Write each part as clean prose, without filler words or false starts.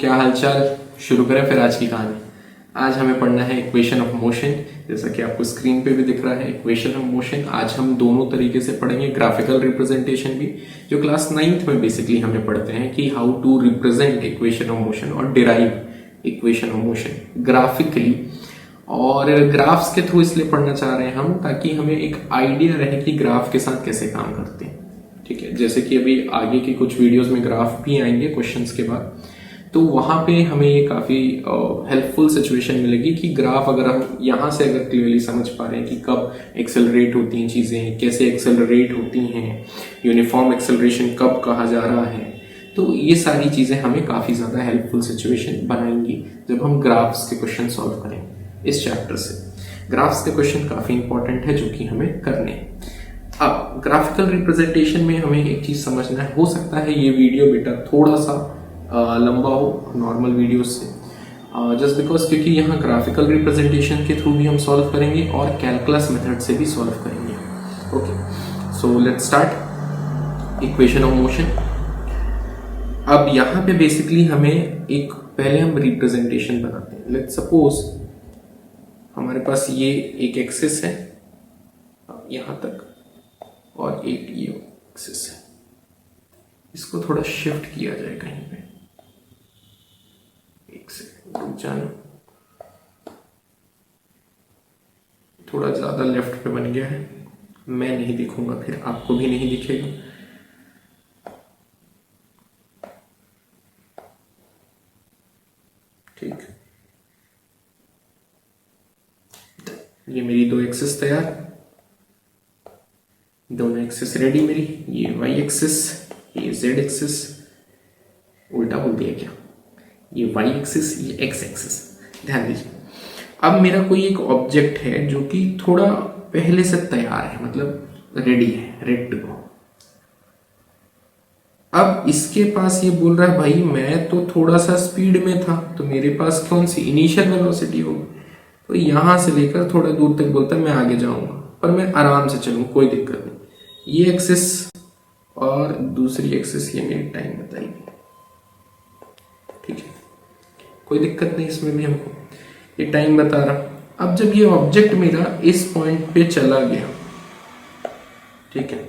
क्या हालचाल। शुरू करें फिर आज की कहानी। आज हमें पढ़ना है इक्वेशन ऑफ मोशन। जैसा कि आपको स्क्रीन पे भी दिख रहा है इक्वेशन ऑफ मोशन। आज हम दोनों तरीके से पढ़ेंगे, ग्राफिकल रिप्रेजेंटेशन भी, जो क्लास 9th में बेसिकली हमें पढ़ते हैं कि how to represent equation of motion और derive equation of motion graphically. और ग्राफ्स के थ्रू इसलिए पढ़ना चाह रहे हैं हम ताकि हमें एक आइडिया रहे कि ग्राफ के साथ कैसे काम करते हैं। ठीक है, जैसे कि अभी आगे की कुछ वीडियोस में ग्राफ भी आएंगे क्वेश्चंस के बाद, तो वहां पे हमें ये काफी हेल्पफुल सिचुएशन मिलेगी कि ग्राफ अगर हम यहाँ से अगर क्लियरली समझ पा रहे हैं कि कब एक्सेलरेट होती हैं चीजें, कैसे एक्सेलरेट होती हैं, यूनिफॉर्म एक्सेलरेशन कब कहा जा रहा है, तो ये सारी चीजें हमें काफी ज्यादा हेल्पफुल सिचुएशन बनाएंगी जब हम ग्राफ्स के क्वेश्चन सॉल्व करें इस चैप्टर से। ग्राफ्स के क्वेश्चन काफी इंपॉर्टेंट है जो कि हमें करने हैं। अब ग्राफिकल रिप्रेजेंटेशन में हमें एक चीज समझना है, हो सकता है ये वीडियो बेटा थोड़ा सा लंबा हो नॉर्मल वीडियोस से, जस्ट बिकॉज क्योंकि यहाँ ग्राफिकल रिप्रेजेंटेशन के थ्रू भी हम सॉल्व करेंगे और कैलकुलस मेथड से भी सॉल्व करेंगे। Okay, so let's start equation of motion. अब यहाँ पे बेसिकली हमें एक पहले हम रिप्रेजेंटेशन बनाते हैं। लेट्स सपोज हमारे पास ये एक एक्सिस है यहाँ तक और एक ये एक्सिस है, इसको थोड़ा शिफ्ट किया जाए कहीं पे, एक सेकंड रुक जाना, थोड़ा ज्यादा लेफ्ट पे बन गया है, मैं नहीं दिखूंगा फिर आपको भी नहीं दिखेगा। ठीक, ये मेरी दो एक्सिस तैयार, दोनों एक्सिस रेडी मेरी। ये वाई एक्सिस, ये जेड एक्सिस, उल्टा बोल दिया क्या, ये वाई एक्सिस, ये एक्स एक्सिस। ध्यान दीजिए, अब मेरा कोई एक ऑब्जेक्ट है जो कि थोड़ा पहले से तैयार है, मतलब रेडी है, रेडी टू गो। अब इसके पास ये बोल रहा है भाई मैं तो थोड़ा सा स्पीड में था, तो मेरे पास कौन सी इनिशियल वेलोसिटी होगी, तो यहां से लेकर थोड़ा दूर तक बोलता है मैं आगे जाऊंगा, पर मैं आराम से चलूँ, कोई दिक्कत नहीं। ये एक्सिस और दूसरी एक्सिस ये मेरी टाइम बताएगी। ठीक है, कोई दिक्कत नहीं इसमें भी हमको, ये टाइम बता रहा। अब जब ये ऑब्जेक्ट मेरा इस पॉइंट पे चला गया, ठीक है,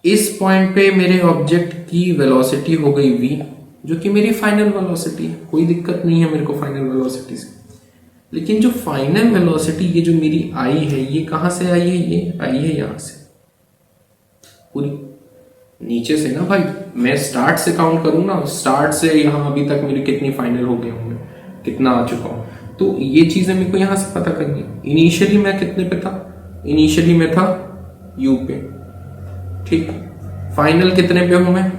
इस पॉइंट पे मेरे ऑब्जेक्ट की वेलोसिटी हो गई v, जो कि मेरी फाइनल वेलोसिटी है। कोई दिक्कत नहीं है मेरे को फाइनल वेलोसिटी से, लेकिन जो फाइनल वेलोसिटी ये जो मेरी आई है, ये कहां से आई है, ये आई है यहां से, पूरी नीचे से ना भाई। मैं स्टार्ट से काउंट करूँ ना, स्टार्ट से यहां अभी तक मेरी कितनी फाइनल हो गए होंगे, कितना आ चुका हूं, तो ये चीजें मेरे को यहां से पता करनी। इनिशियली मैं कितने पे था, इनिशियली मैं था u पे, ठीक, फाइनल कितने पे हूं मैं,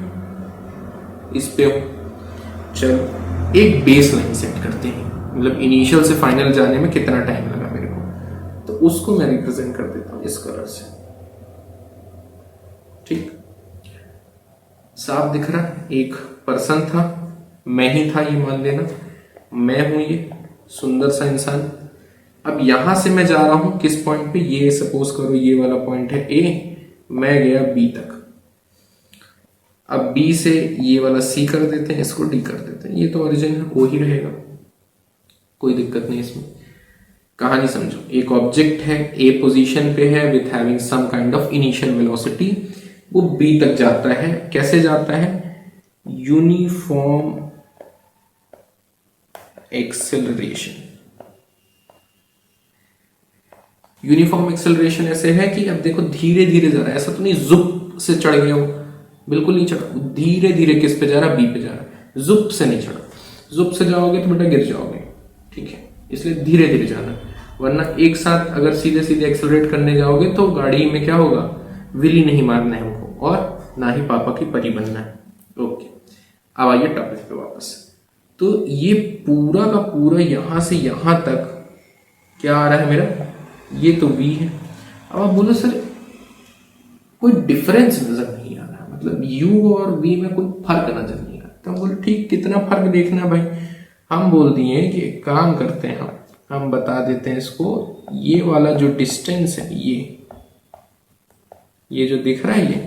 इस पे हूं। चलो एक बेस लाइन सेट करते हैं, मतलब इनिशियल से फाइनल जाने में कितना टाइम लगा मेरे को, तो उसको मैं रिप्रेजेंट कर देता हूं इस कलर से। ठीक, साफ दिख रहा, एक पर्सन था, मैं ही था, ये मान लेना मैं हूं ये सुंदर सा इंसान। अब यहां से मैं जा रहा हूं किस पॉइंट पे, ये सपोज करो ये वाला पॉइंट है ए, मैं गया बी तक। अब बी से ये वाला सी कर देते हैं, इसको डी कर देते हैं, ये तो ओरिजिन है, वो ही रहेगा, कोई दिक्कत नहीं इसमें। कहानी समझो, एक ऑब्जेक्ट है ए पोजीशन पे है with having some kind of initial velocity, वो बी तक जाता है। कैसे जाता है, यूनिफॉर्म एक्सेलरेशन। यूनिफॉर्म एक्सेलरेशन ऐसे है कि अब देखो धीरे धीरे जा रहा है, ऐसा तो नहीं जुप से चढ़ गया हो, बिल्कुल नहीं चढ़ा, धीरे धीरे किस पे जा रहा, बी पे जा रहा है, जुप से नहीं चढ़ा। जुप से जाओगे तो बेटा गिर जाओगे, ठीक है, इसलिए धीरे धीरे जाना, वरना एक साथ अगर सीधे सीधे एक्सेलरेट करने जाओगे तो गाड़ी में क्या होगा, विली नहीं मारना है हमको और ना ही पापा की परी बनना है। ओके, अब आइए टॉपिक पे वापस। तो ये पूरा का पूरा यहां से यहां तक क्या आ रहा है मेरा, ये तो v है। अब आप बोलो सर कोई डिफरेंस नजर नहीं आ रहा, मतलब u और v में कोई फर्क नजर नहीं आ रहा। तो हम बोले ठीक, कितना फर्क देखना भाई, हम बोल दिए कि एक काम करते हैं, हम बता देते हैं इसको, ये वाला जो डिस्टेंस है, ये जो दिख रहा है, ये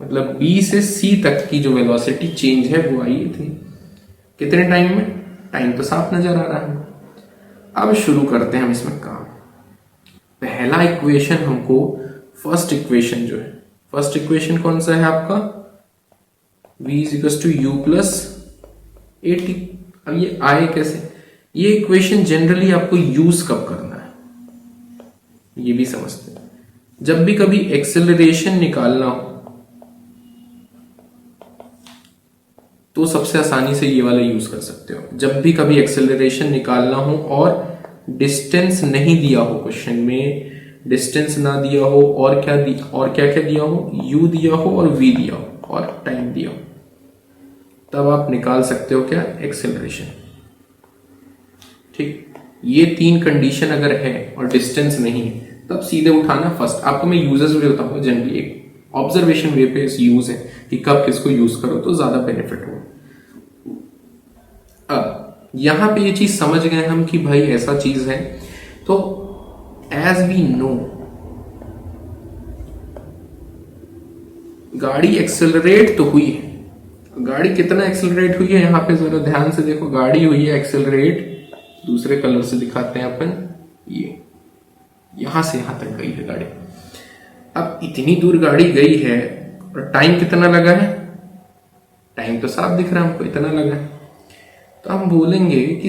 मतलब B से C तक की जो वेलोसिटी चेंज है वो आई थी, कितने टाइम में? टाइम तो साफ नजर आ रहा है। अब शुरू करते हैं हम इसमें काम। पहला इक्वेशन हमको, फर्स्ट इक्वेशन जो है, फर्स्ट इक्वेशन कौन सा है आपका? v is equal to u plus a t. अब ये आए कैसे? ये इक्वेशन जनरली आपको यूज कब करना है ये भी समझते हैं। जब भी कभी एक्सेलरेशन निकालना हो तो सबसे आसानी से ये वाला यूज कर सकते हो। जब भी कभी एक्सेलरेशन निकालना हो और डिस्टेंस नहीं दिया हो, क्वेश्चन में डिस्टेंस ना दिया हो और क्या क्या दिया हो, u दिया हो और v दिया हो और टाइम दिया हो, तब आप निकाल सकते हो क्या? एक्सेलरेशन। ठीक, ये तीन कंडीशन अगर है और डिस्टेंस नहीं है तब सीधे उठाना फर्स्ट। आपको मैं यूजेस भी बताऊंगा, जनरली एक ऑब्जर्वेशन वे पे यूज है कि कब किसको यूज करो तो ज्यादा बेनिफिट हो। अब यहां पे ये चीज समझ गए हम कि भाई ऐसा चीज है। तो एज वी नो, गाड़ी एक्सेलरेट तो हुई है। गाड़ी कितना एक्सेलरेट हुई है यहां पे जरा ध्यान से देखो। गाड़ी हुई है एक्सेलरेट, दूसरे कलर से दिखाते हैं अपन, ये यहां से यहां तक गई है गाड़ी। अब इतनी दूर गाड़ी गई है और टाइम कितना लगा है? टाइम तो साफ दिख रहा है हमको, इतना लगा है। तो हम बोलेंगे कि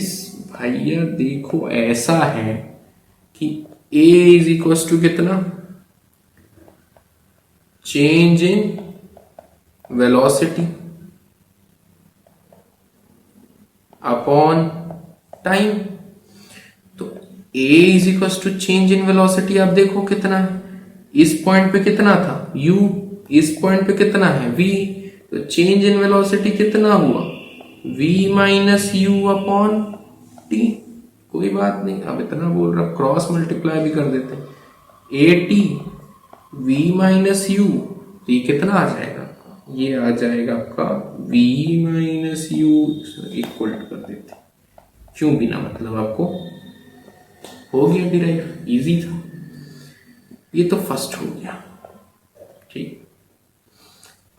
भैया देखो ऐसा है कि a इज इक्वल टू कितना? Change in velocity upon time. तो a is equal to change in velocity, आप देखो कितना है, इस पॉइंट पे कितना था u, इस पॉइंट पे कितना है v, तो चेंज इन वेलोसिटी कितना हुआ? v minus you upon T. कोई बात नहीं, अब इतना बोल रहा, क्रॉस मल्टीप्लाई भी कर देते हैं, A T v minus you, तो ये कितना आ जाएगा? ये आ जाएगा आपका v माइनस यू इक्वल कर देते, क्यों बिना मतलब आपको हो गया डिराइव, इजी था। ये तो फर्स्ट हो गया। ठीक,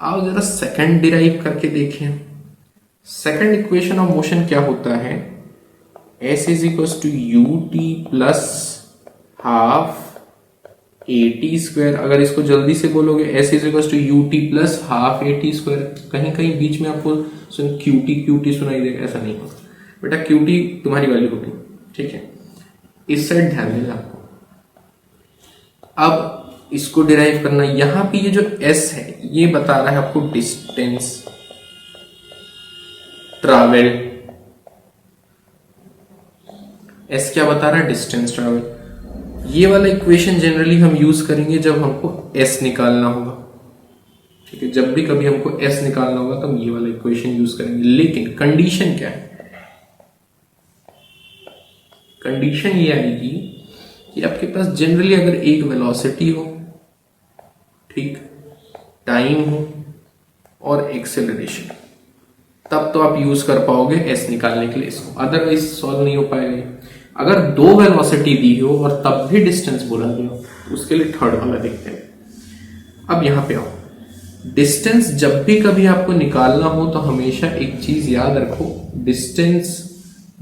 आओ जरा सेकंड डिराइव करके देखें। सेकंड इक्वेशन ऑफ मोशन क्या होता है? s is equal to u t plus half a t square. अगर इसको जल्दी से बोलोगे s is equal to u t plus half a t square. कहीं कहीं बीच में आपको क्यू टी सुनाई देगा, ऐसा नहीं होगा बेटा, क्यू टी तुम्हारी वाली होगी। ठीक है, इस साइड ध्यान देना आपको। अब इसको डिराइव करना, यहां पे ये जो s है ये बता रहा है आपको डिस्टेंस ट्रैवल। s क्या बता रहा है? Distance travel. ये वाला इक्वेशन जनरली हम यूज करेंगे जब हमको s निकालना होगा। ठीक है, जब भी कभी हमको s निकालना होगा तो हम ये वाला इक्वेशन यूज करेंगे। लेकिन कंडीशन क्या है? कंडीशन ये आएगी कि आपके पास जनरली अगर एक वेलोसिटी हो, ठीक, टाइम हो और एक्सेलरेशन, तब तो आप यूज कर पाओगे s निकालने के लिए इसको, अदरवाइज सॉल्व नहीं हो पाएगा। अगर दो वेलोसिटी दी हो और तब भी डिस्टेंस बोला गया हो तो उसके लिए थर्ड वाला देखते हैं। अब यहां पे आओ, डिस्टेंस जब भी कभी आपको निकालना हो तो हमेशा एक चीज याद रखो, डिस्टेंस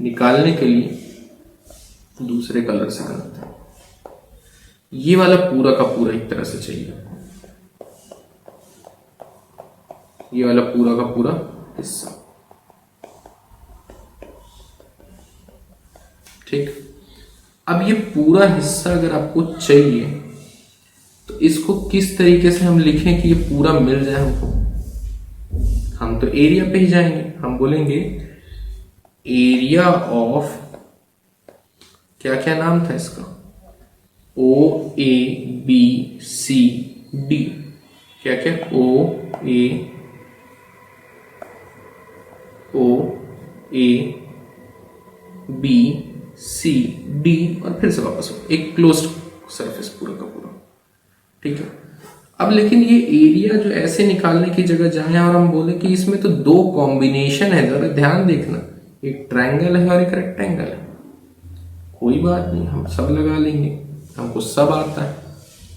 निकालने के लिए दूसरे कलर से करते हैं। ये वाला पूरा का पूरा एक तरह से चाहिए, ये वाला पूरा का पूरा हिस्सा। ठीक, अब ये पूरा हिस्सा अगर आपको चाहिए तो इसको किस तरीके से हम लिखें कि ये पूरा मिल जाए हमको? हम तो एरिया पे ही जाएंगे, हम बोलेंगे एरिया ऑफ, क्या क्या नाम था इसका? ओ ए बी सी डी। क्या क्या? ओ ए बी सी डी और फिर से वापस हो, एक क्लोज्ड सरफेस पूरा का पूरा। ठीक है, अब लेकिन ये एरिया जो ऐसे निकालने की जगह जाए और हम बोले कि इसमें तो दो कॉम्बिनेशन है, जरा ध्यान देखना, एक ट्रायंगल है और एक रेक्टेंगल है। कोई बात नहीं, हम सब लगा लेंगे, हमको सब आता है,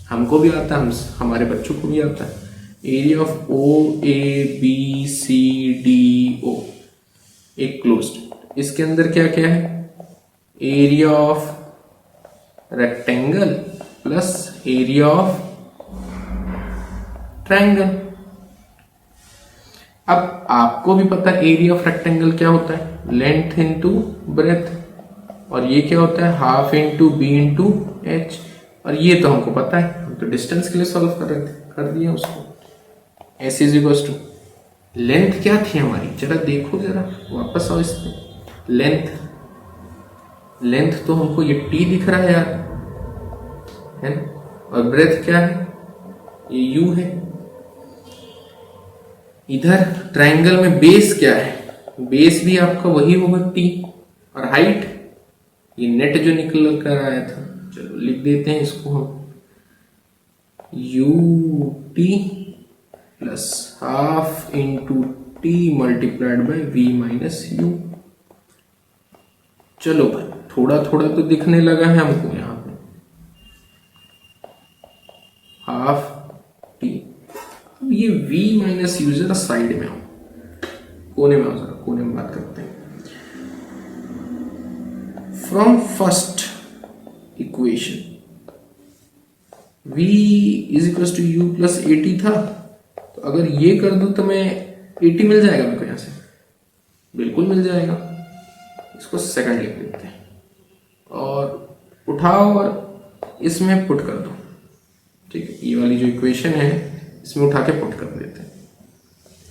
हमको भी आता है, हमारे बच्चों को भी आता है। Area of O A B C D O, एक क्लोज्ड। इसके अंदर क्या क्या है, area of rectangle plus area of triangle. अब आपको भी पता है एरिया ऑफ रेक्टेंगल क्या होता है, लेंथ इनटू ब्रेथ, और ये क्या होता है, half into b into h. और ये तो हमको पता है, हम तो डिस्टेंस के लिए सॉल्व कर रहे थे, कर दिया उसको। S is equal to length क्या थी हमारी, जरा देखो, जरा वापस आओ इस पे। लेंथ तो हमको ये टी दिख रहा है यार, है ना, और ब्रेथ क्या है, ये यू है। इधर ट्रायंगल में बेस क्या है, बेस भी आपका वही होगा टी, और हाइट ये नेट जो निकल कर आया था, चलो लिख देते हैं इसको हम, u t plus half into t multiplied by v minus u. चलो भाई थोड़ा थोड़ा तो दिखने लगा है हमको यहां पे, हाफ टी। अब ये v माइनस यू, जरा साइड में आओ, कोने में आओ, जरा कोने में बात करते हैं। From first equation v is equal to u plus a t था, तो अगर ये कर दूं तो मैं 80 मिल जाएगा मेरे को, यहां से बिल्कुल मिल जाएगा। इसको सेकंड लिख देते हैं और उठाओ और इसमें पुट कर दो, ठीक है। ये वाली जो इक्वेशन है इसमें उठा के पुट कर देते हैं।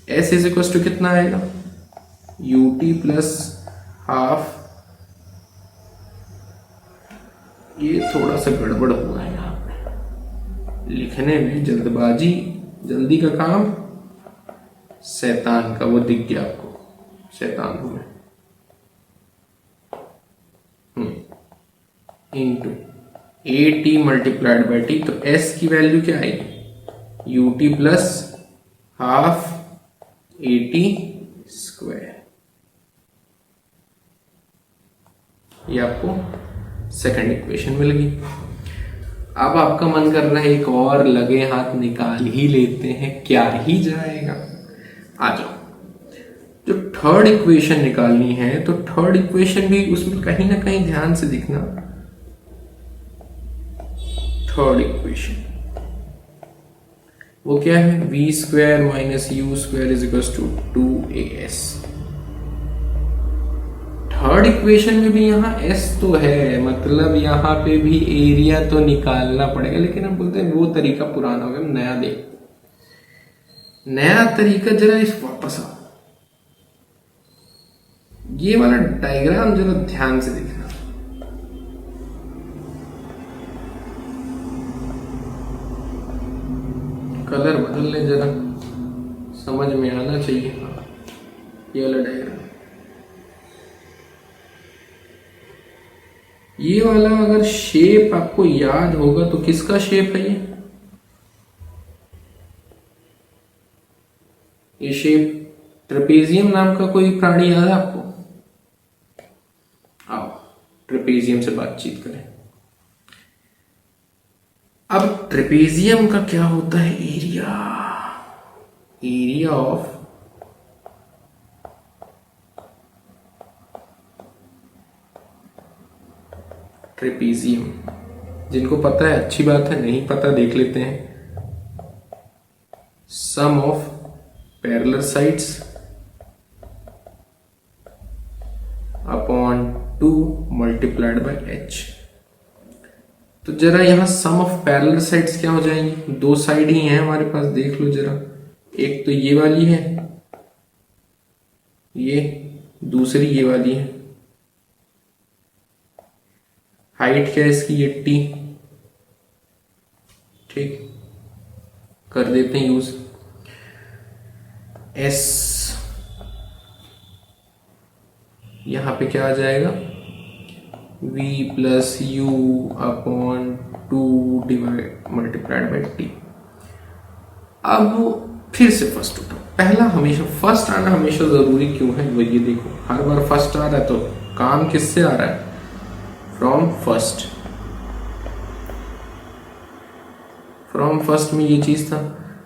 एस इज इक्वल टू कितना आएगा, यू टी प्लस हाफ, ये थोड़ा सा गड़बड़ हुआ है यहाँ पे लिखने में, जल्दबाजी, जल्दी का काम शैतान का, वो दिख गया आपको, शैतान हूं मैं। Into A T multiplied by T, तो एस की वैल्यू क्या आएगी, you t plus half a t square. ये आपको सेकंड इक्वेशन मिल गई। अब आपका मन कर रहा है एक और लगे हाथ निकाल ही लेते हैं, क्या ही जाएगा। आ जाओ, जो थर्ड इक्वेशन निकालनी है, तो थर्ड इक्वेशन भी उसमें कहीं ना कहीं ध्यान से दिखना। थर्ड इक्वेशन वो क्या है, v square minus u square is equal to 2as। Third equation में भी यहाँ s तो है, मतलब यहाँ पे भी एरिया तो निकालना पड़ेगा, लेकिन हम बोलते हैं वो तरीका पुराना हो गया, नया देख, नया तरीका। जरा इस वापस आओ, ये वाला डायग्राम जरा ध्यान से देखना। कलर बदल ले जरा, समझ में आना चाहिए। हाँ, ये वाला डायग्राम, ये वाला अगर शेप आपको याद होगा तो किसका शेप है ये शेप ट्रेपेजियम नाम का कोई प्राणी याद है आपको? आओ ट्रेपेजियम से बातचीत करें। अब ट्रेपेजियम का क्या होता है, एरिया, एरिया ऑफ ट्रेपेजियम। जिनको पता है अच्छी बात है, नहीं पता देख लेते हैं। Sum of parallel sides upon 2 multiplied by h। तो जरा यहां सम ऑफ पैरेलल साइड्स क्या हो जाएंगी, दो साइड ही हैं हमारे पास, देख लो जरा। एक तो ये वाली है, ये दूसरी ये वाली है। हाइट क्या है इसकी, ये t, ठीक, कर देते हैं यूज। s यहां पे क्या आ जाएगा, v plus you upon 2 divide multiplied by T. अब फिर से फर्स्ट उठो, पहला हमेशा फर्स्ट आना हमेशा जरूरी क्यों है, वो ये देखो, हर बार फर्स्ट आ रहा है तो काम किससे आ रहा है, फ्रॉम फर्स्ट। फ्रॉम फर्स्ट में ये चीज था।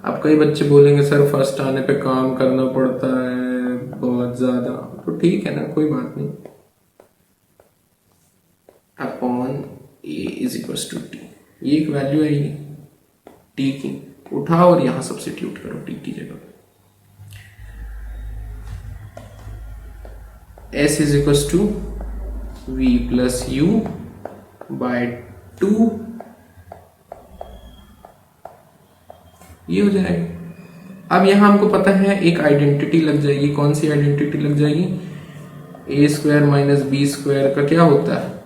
अब कई बच्चे बोलेंगे सर फर्स्ट आने पे काम करना पड़ता है, बहुत ज्यादा, तो ठीक है ना, कोई बात नहीं। Upon a is equal to t, ये एक वैल्यू आएगी टी की, उठाओ और यहां सब्स्टिट्यूट करो टी की जगह। S is equal to v plus u by 2, ये हो जाएगा। अब यहां हमको पता है एक आइडेंटिटी लग जाएगी, कौन सी आइडेंटिटी लग जाएगी, ए स्क्वायर माइनस बी स्क्वायर का क्या होता है,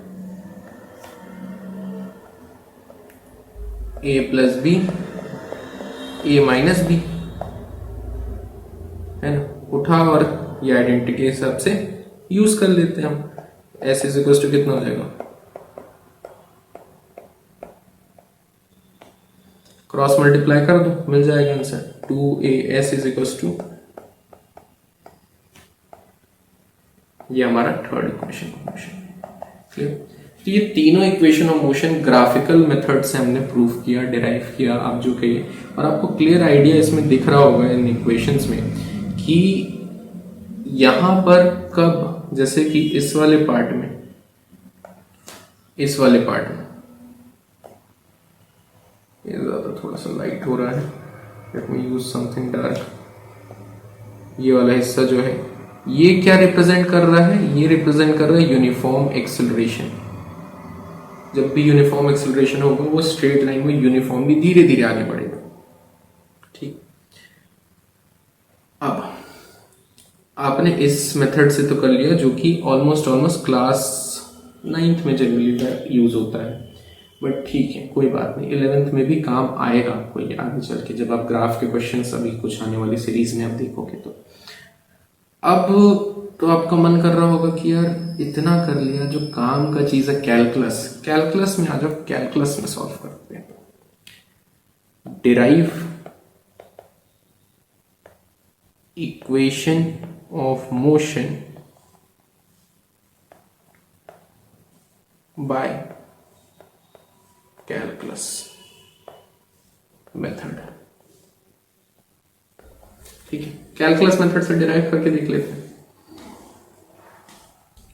ए प्लस बी, ए माइनस बी, है ना। उठाओ और ये आइडेंटिटी के हिसाब से यूज कर लेते हैं हम। एस इज इक्वल टू कितना हो जाएगा, क्रॉस मल्टीप्लाई कर दो, मिल जाएगा answer 2as is equal to, ये हमारा third equation of motion. Clear. तो ये तीनों equation of motion graphical method से हमने प्रूव किया, डिराइव किया, आप जो कहिए। और आपको क्लियर आइडिया इसमें दिख रहा होगा इन इक्वेशंस में कि यहां पर कब, जैसे कि इस वाले पार्ट में, ये ज्यादा थोड़ा सा लाइट हो रहा है, let me use something dark. ये वाला हिस्सा जो है ये क्या रिप्रेजेंट कर रहा है, ये रिप्रेजेंट कर रहा है यूनिफॉर्म एक्सेलरेशन। जब भी यूनिफॉर्म एक्सेलरेशन होगा वो स्ट्रेट लाइन में यूनिफॉर्मली धीरे धीरे आगे बढ़ेगा। ठीक, अब आपने इस मेथड से तो कर लिया जो कि ऑलमोस्ट क्लास 9th में जनरली यूज होता है, बट ठीक है कोई बात नहीं, 11th में भी काम आएगा कोई आगे चल के, जब आप ग्राफ के क्वेश्चंस अभी कुछ आने वाली सीरीज में आप देखोगे तो। अब तो आपका मन कर रहा होगा कि यार इतना कर लिया, जो काम का चीज है कैलकुलस में आ जाओ, कैलकुलस में सॉल्व करते हैं। Derive equation of motion by calculus method. ठीक है, कैलकुलस मेथड से डिराइव करके देख लेते हैं।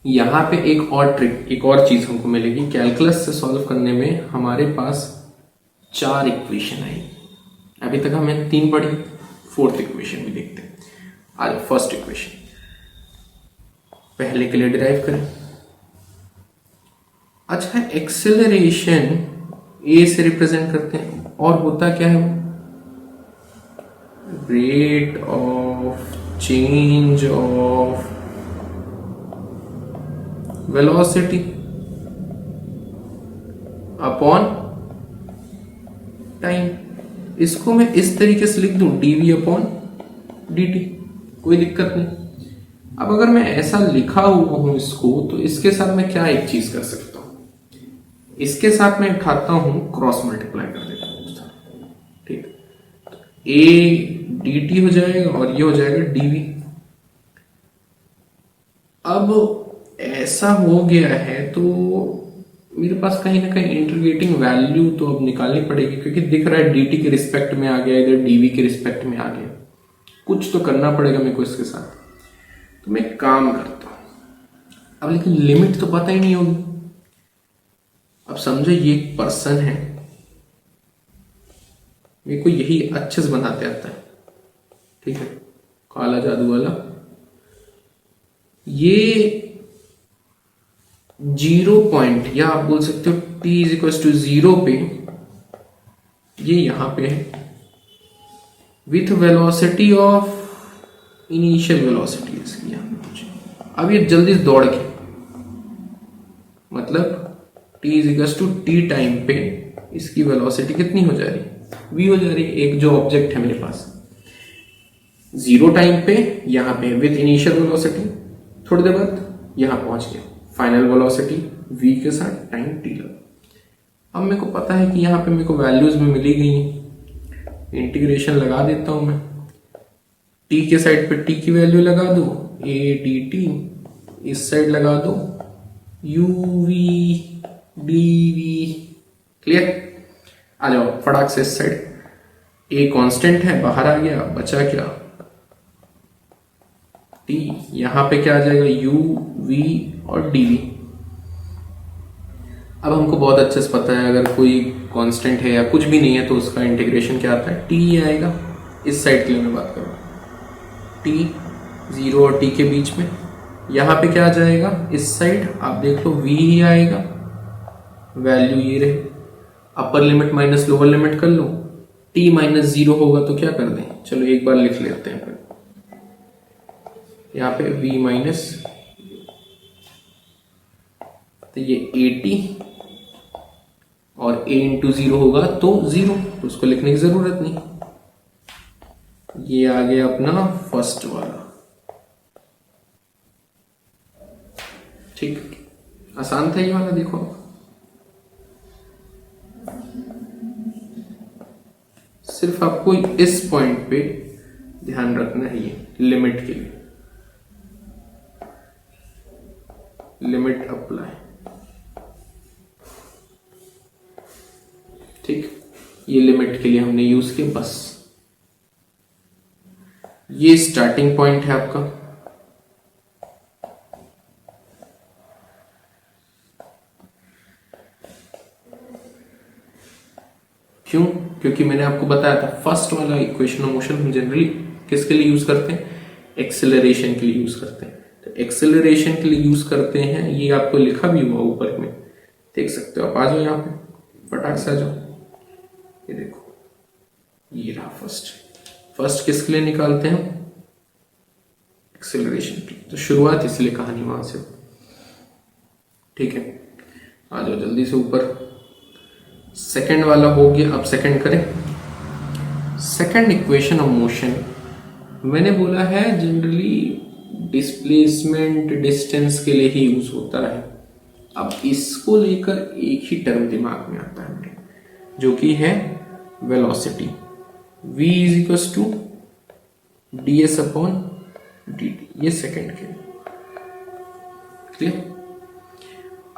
यहां पे एक और ट्रिक, एक और चीज हमको मिलेगी कैलकुलस से सॉल्व करने में। हमारे पास 4 इक्वेशन आई, अभी तक हमने 3 पढ़ी, 4th इक्वेशन भी देखते हैं। आज फर्स्ट इक्वेशन पहले के लिए डिराइव करें। अच्छा, एक्सेलरेशन ए से रिप्रेजेंट करते हैं, और होता क्या है वो, rate of change of velocity upon time. इसको मैं इस तरीके से लिख दूं, dv अपॉन dt, कोई दिक्कत नहीं। अब अगर मैं ऐसा लिखा हुआ हूं इसको, तो इसके साथ मैं क्या एक चीज कर सकता हूं, इसके साथ मैं उठाता हूं क्रॉस मल्टीप्लाई कर देता हूं। ठीक, a dt हो जाएगा और ये हो जाएगा dv। अब ऐसा हो गया है तो मेरे पास कहीं ना कहीं इंटीग्रेटिंग वैल्यू तो अब निकालनी पड़ेगी, क्योंकि दिख रहा है dt के रिस्पेक्ट में आ गया, इधर dv के रिस्पेक्ट में आ गया, कुछ तो करना पड़ेगा मेरे को इसके साथ। तो मैं काम करता हूं अब, लेकिन लिमिट तो पता ही नहीं होगी। अब समझो ये एक पर्सन है, मेरे को यही अच्छे से बनाते आता है, ठीक है, काला जादू वाला। ये 0 पॉइंट, या आप बोल सकते हो t इज इक्वल टू 0 पे, ये यहां पे है with velocity of, initial velocity इसकी यहां पे कुछ। अब ये जल्दी से दौड़ के, मतलब t is equal to t time पे इसकी वेलोसिटी कितनी हो जा रही है, v हो जा रही है। एक जो ऑब्जेक्ट है मेरे पास 0 टाइम पे यहां पे विथ इनिशियल वेलोसिटी, थोड़ी देर बाद यहां पहुंच गया, फाइनल वेलोसिटी v के साथ टाइम t लगा। अब मेरे को पता है कि यहाँ पे मेरे को वैल्यूज में मिली गई हैं, इंटीग्रेशन लगा देता हूं मैं, t के साइड पे t की वैल्यू लगा दो, a dt, इस साइड लगा दो uv dv। क्लियर, आ जाओ फटाक से इस साइड, a कांस्टेंट है, बाहर आ गया, बचा क्या टी, यहाँ पे क्या आ जाएगा यू वी और डी वी। अब हमको बहुत अच्छे से पता है अगर कोई कांस्टेंट है या कुछ भी नहीं है तो उसका इंटीग्रेशन क्या आता है, टी आएगा। इस साइड के लिए मैं बात कर रहा हूँ, टी 0 और टी के बीच में। यहाँ पे क्या आ जाएगा, इस साइड आप देख लो वी ही आएगा, वैल्यू ये रहे। Upper limit minus lower limit कर लो, टी माइनस 0 होगा तो क्या कर दें, चलो एक बार लिख लेते हैं फिर। यहाँ पे v माइनस, तो ये 80 और a इंटू 0 होगा तो 0, तो उसको लिखने की जरूरत नहीं। ये आ गया अपना फर्स्ट वाला। ठीक, आसान था ये वाला। देखो सिर्फ आपको इस पॉइंट पे ध्यान रखना है, ये लिमिट के लिए, लिमिट अप्लाई। ठीक, ये लिमिट के लिए हमने यूज किया बस। ये स्टार्टिंग पॉइंट है आपका। क्यों? क्योंकि मैंने आपको बताया था फर्स्ट वाला इक्वेशन ऑफ मोशन हम जनरली किसके लिए यूज करते हैं, एक्सेलरेशन के लिए यूज करते हैं। तो एक्सेलरेशन के लिए यूज करते हैं, ये आपको लिखा भी हुआ ऊपर में, देख सकते हो आप। आ जाओ यहाँ पे, फटाक से आ जाओ। ये देखो, ये रहा फर्स्ट किसके लिए निकालते हैं, एक्सेलरेशन की। तो शुरुआत इसलिए कहानी वहां से। ठीक है, आ जाओ जल्दी से ऊपर। सेकंड वाला हो गया, अब सेकंड करें। सेकंड इक्वेशन ऑफ मोशन मैंने बोला है जनरली डिस्प्लेसमेंट डिस्टेंस के लिए ही यूज होता है। अब इसको लेकर एक ही टर्म दिमाग में आता है मेरे, जो कि है velocity. v is equal to d s upon D t, ये सेकंड के लिए। क्लियर?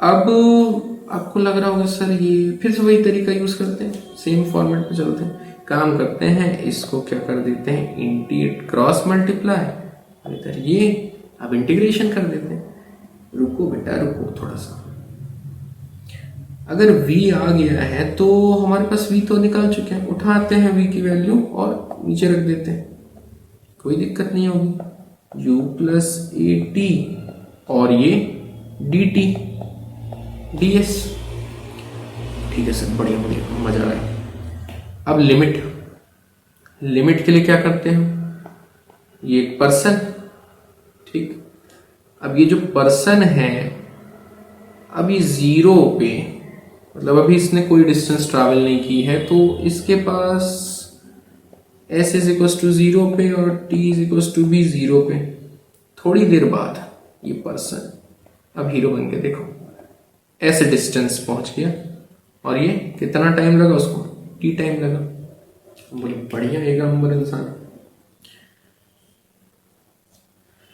अब आपको लग रहा होगा सर ये फिर से वही तरीका यूज करते हैं, सेम फॉर्मेट पे चलते हैं। काम करते हैं, इसको क्या कर देते हैं, इंटीग्रेट क्रॉस मल्टीप्लाई, इधर ये अब इंटीग्रेशन कर देते हैं। रुको बेटा रुको थोड़ा सा। अगर v आ गया है तो हमारे पास v तो निकाल चुके हैं, उठाते हैं v की वैल्यू और नीचे रख देते हैं, कोई दिक्कत नहीं होगी। u प्लस ए टी और ये डी टी डी एस। ठीक है सर, बढ़िया बढ़िया, मजा आया। अब लिमिट के लिए क्या करते हैं, ये एक पर्सन। ठीक, अब ये जो पर्सन है अभी 0 पे, मतलब अभी इसने कोई डिस्टेंस ट्रैवल नहीं की है, तो इसके पास s इज इक्वल टू 0 पे और t इज इक्वल टू भी 0 पे। थोड़ी देर बाद ये पर्सन अब हीरो बन के देखो ऐसे डिस्टेंस पहुंच गया, और ये कितना टाइम लगा उसको, t टाइम लगा। बोले बढ़िया, एक नंबर इंसान।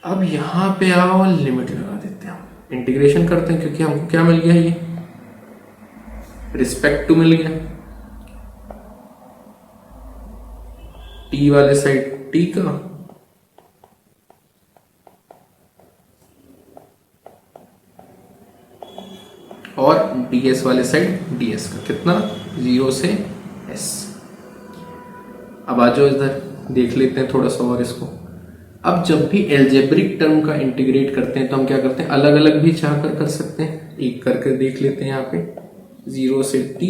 अब यहां पे आओ, लिमिट लगा देते हैं, इंटीग्रेशन करते हैं, क्योंकि हमको क्या मिल गया, ये रिस्पेक्ट टू मिल गया। t वाले साइड t का और ds वाले साइड ds का, कितना 0 से s। अब आ जाओ इधर, देख लेते हैं थोड़ा सा और इसको। अब जब भी एल्जेब्रिक टर्म का इंटीग्रेट करते हैं तो हम क्या करते हैं, अलग अलग भी चाहकर कर सकते हैं। एक करके देख लेते हैं। यहाँ पे 0 से t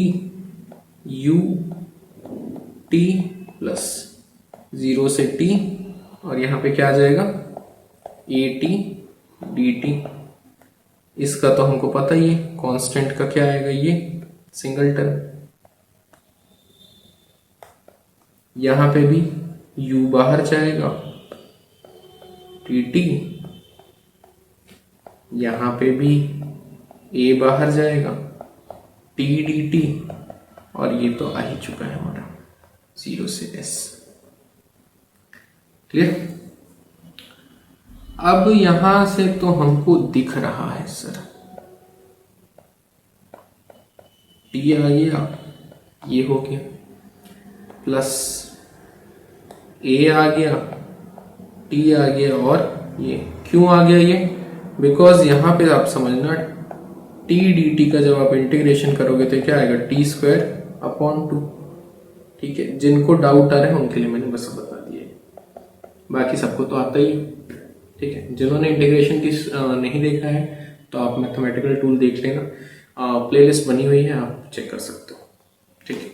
u t प्लस 0 से t, और यहाँ पे क्या आ जाएगा a t dt। इसका तो हमको पता ही है, कांस्टेंट का क्या आएगा, ये सिंगल टर्म। यहां पे भी u बाहर जाएगा, dt, यहां पे भी a बाहर जाएगा, t dt, और ये तो आ ही चुका है हमारा 0 से s। क्लियर? अब यहां से तो हमको दिख रहा है सर, t आ गया, ये हो गया, प्लस a आ गया, t आ गया, और ये क्यों आ गया ये, बिकॉज यहाँ पे आप समझना टी डी टी का जब आप इंटीग्रेशन करोगे तो क्या आएगा, टी स्क्वायर अपॉन 2। ठीक है, जिनको डाउट आ रहा है उनके लिए मैंने बस बता दिया, बाकी सबको तो आता ही। ठीक है, जिन्होंने इंटीग्रेशन की नहीं देखा है तो आप मैथमेटिकल टूल देख लेना, प्लेलिस्ट बनी हुई है, आप चेक कर सकते हो। ठीक है,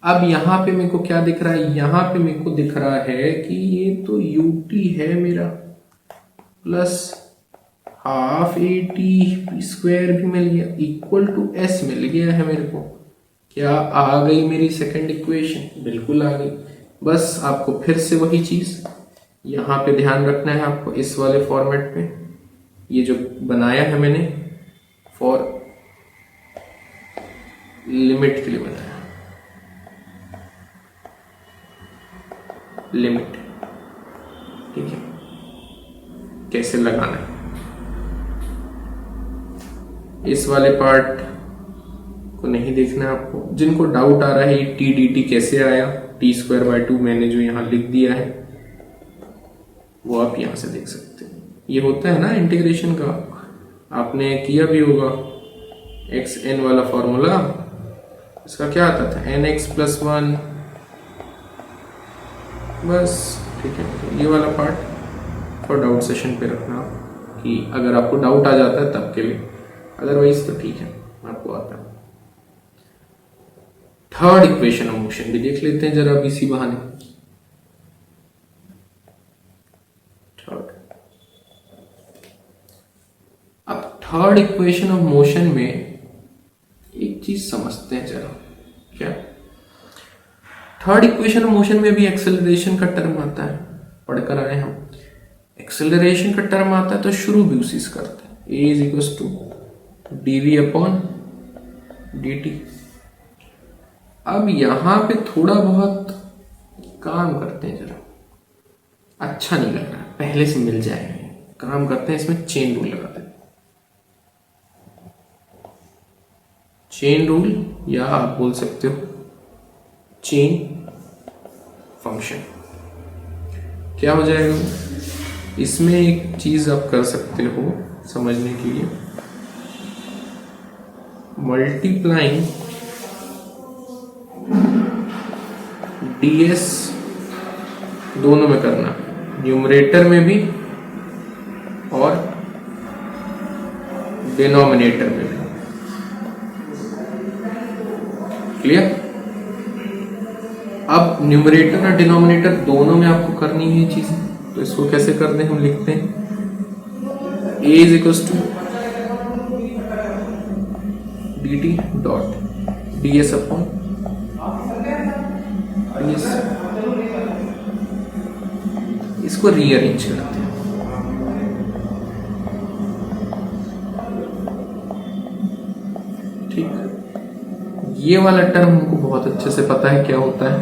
अब यहाँ पे मेरे को क्या दिख रहा है, यहाँ पे मेरे को दिख रहा है कि ये तो यूटी है मेरा, plus half a t square भी मिल गया, इक्वल टू एस मिल गया है मेरे को। क्या आ गई मेरी सेकंड इक्वेशन, बिल्कुल आ गई। बस आपको फिर से वही चीज यहाँ पे ध्यान रखना है आपको, इस वाले फॉर्मेट पे ये जो बनाया है मैंने फॉर लिमिट के लिए बनाया, लिमिट। ठीक है, कैसे लगाना है इस वाले पार्ट को नहीं देखना है आपको। जिनको डाउट आ रहा है टी डी टी कैसे आया, टी स्क्वायर बाय 2 मैंने जो यहाँ लिख दिया है वो आप यहां से देख सकते हैं। ये होता है ना इंटीग्रेशन का, आपने किया भी होगा, एक्स एन वाला फॉर्मूला, इसका क्या आता था, एन एक्स प्लस 1, बस। ठीक है, तो ये वाला पार्ट फॉर डाउट सेशन पे रखना कि अगर आपको डाउट आ जाता है तब के लिए, अदरवाइज तो ठीक है आपको आता है। थर्ड इक्वेशन ऑफ मोशन भी देख लेते हैं जरा अब इसी बहाने। अब थर्ड इक्वेशन ऑफ मोशन में एक चीज समझते हैं जरा, क्या थर्ड इक्वेशन ऑफ मोशन में भी एक्सेलरेशन का टर्म आता है, पढ़कर आए हम। एक्सेलरेशन का टर्म आता है तो शुरू भी उसी से करते हैं, A is equal to D V upon D T. अब यहां पे थोड़ा बहुत काम करते हैं जरा, अच्छा नहीं लग रहा, पहले से मिल जाएगा, काम करते हैं इसमें चेन रूल लगाते हैं। चेन रूल या आप बोल सकते हो चेन फंक्शन। क्या हो जाएगा, इसमें एक चीज आप कर सकते हो समझने के लिए, मल्टीप्लाइंग ds दोनों में करना, न्यूमरेटर में भी और डिनोमिनेटर में भी। क्लियर? अब न्यूमरेटर और डिनोमिनेटर दोनों में आपको करनी है ये चीज, तो इसको कैसे करते हैं, हम लिखते हैं a is equal to d t dot d s upon d s. इसको रीअरेंज करते हैं। ठीक, ये वाला टर्म हमको बहुत अच्छे से पता है क्या होता है,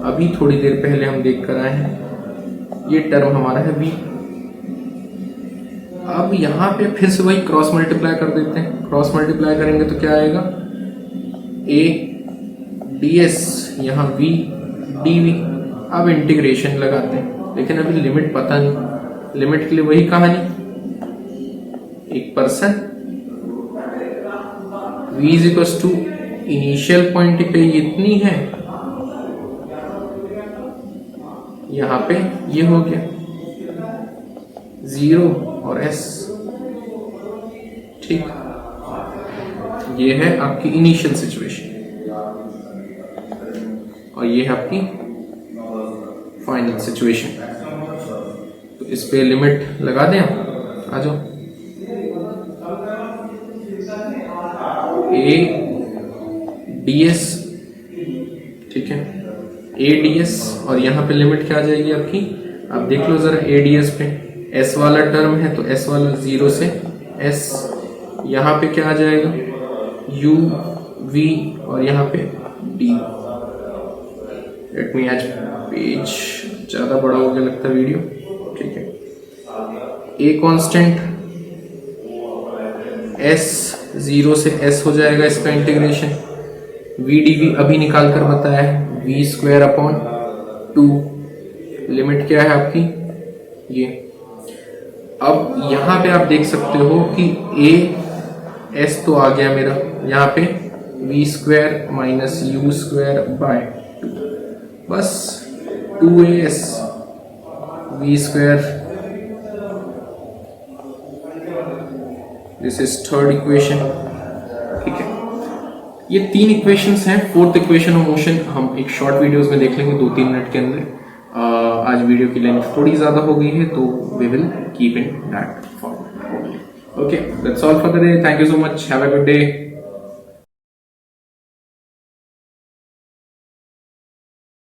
अभी थोड़ी देर पहले हम देख कर आए हैं। ये टर्म हमारा है v। अब यहां पे फिर से वही क्रॉस मल्टीप्लाई कर देते हैं, क्रॉस मल्टीप्लाई करेंगे तो क्या आएगा, a ds यहाँ v dv। अब इंटीग्रेशन लगाते हैं, लेकिन अभी लिमिट पता नहीं, लिमिट के लिए वही कहानी, 1% v is equal to initial point पे इतनी है, यहां पे ये हो गया 0 और s। ठीक, ये है आपकी इनिशियल सिचुएशन और ये है आपकी फाइनल सिचुएशन। तो इस पे लिमिट लगा दें, आ जाओ, a ds, ठीक है, a ds, और यहां पे लिमिट क्या आ जाएगी आपकी, आप देख लो जरा a ds पे, s वाला टर्म है तो s वाला 0 से s, यहां पे क्या आ जाएगा u v और यहां पे d। लेट मी आज पेज ज्यादा बड़ा हो गया लगता है वीडियो। ठीक है, a कांस्टेंट, s 0 से s हो जाएगा इसका इंटीग्रेशन, v dv अभी निकाल कर बताया है v स्क्वायर अपॉन 2, लिमिट क्या है आपकी ये। अब यहां पे आप देख सकते हो कि ए एस तो आ गया मेरा यहाँ पे v square minus u square by 2, बस 2as v square, this is third equation. ठीक है, ये 3 इक्वेशंस हैं। फोर्थ इक्वेशन ऑफ मोशन हम एक शॉर्ट वीडियोस में देख लेंगे 2-3 मिनट के अंदर। आज वीडियो की लेंथ थोड़ी ज्यादा हो गई है तो we will keep in that form. Okay, that's all for the day. Thank you so much, have a good day.